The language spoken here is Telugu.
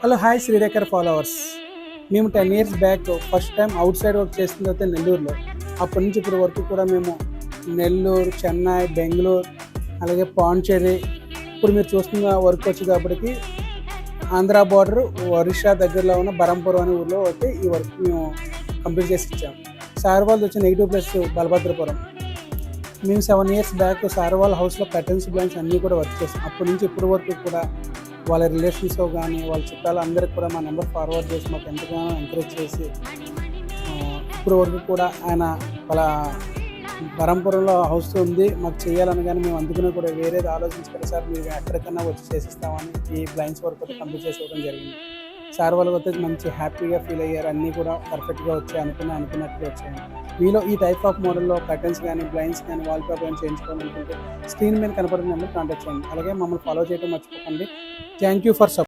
Hello hi శ్రీరేఖర్ followers. మేము 10 years back first time out side work చేస్తుంది అయితే నెల్లూరులో. అప్పటి నుంచి ఇప్పటి వరకు కూడా మేము నెల్లూరు, చెన్నై, బెంగళూరు, అలాగే పాండిచ్చేరి, ఇప్పుడు మీరు చూస్తున్న వర్క్ వచ్చేటప్పటికి ఆంధ్ర బార్డర్ ఒరిస్సా దగ్గరలో ఉన్న బరంపురం అనే ఊర్లో అయితే ఈ వర్క్ మేము కంప్లీట్ చేసి ఇచ్చాము. సార్ వాళ్ళది వచ్చి -+ బలభద్రపురం. మేము 7 years బ్యాక్ సార్ వాళ్ళ హౌస్లో కర్టన్స్, బ్లైండ్స్ అన్నీ కూడా వర్క్ చేస్తాం. అప్పటి నుంచి ఇప్పటి వరకు కూడా వాళ్ళ రిలేషన్స్తో కానీ వాళ్ళ చుట్టాలు అందరికి కూడా మా నెంబర్ ఫార్వర్డ్ చేసి మాకు ఎంతగానో ఎంకరేజ్ చేసి ఇప్పుడు వరకు కూడా ఆయన వాళ్ళ బరంపురంలో హౌస్ ఉంది మాకు చేయాలని, కానీ మేము అందుకునే కూడా వేరేది ఆలోచించుకోండి సార్, మీరు ఎక్కడికన్నా వచ్చి చేసిస్తామని ఈ బ్లైండ్స్ వర్క్ అయితే కంప్లీట్ చేసి ఇవ్వడం జరిగింది. సార్ వాళ్ళకి అయితే మంచి హ్యాపీగా ఫీల్ అయ్యారు. అన్నీ కూడా పర్ఫెక్ట్గా వచ్చాయి, అనుకున్నట్టుగా వచ్చాయి. మీలో ఈ టైప్ ఆఫ్ మోడల్లో కర్టన్స్ కానీ, బ్లైండ్స్ కానీ, వాల్ పేపర్ కానీ చేయించుకోవాలనుకుంటే స్క్రీన్ మీద కనపడిన నెంబర్ కాంటాక్ట్ చేయండి. అలాగే మమ్మల్ని ఫాలో చేయడం మర్చిపోకండి. Thank you for support.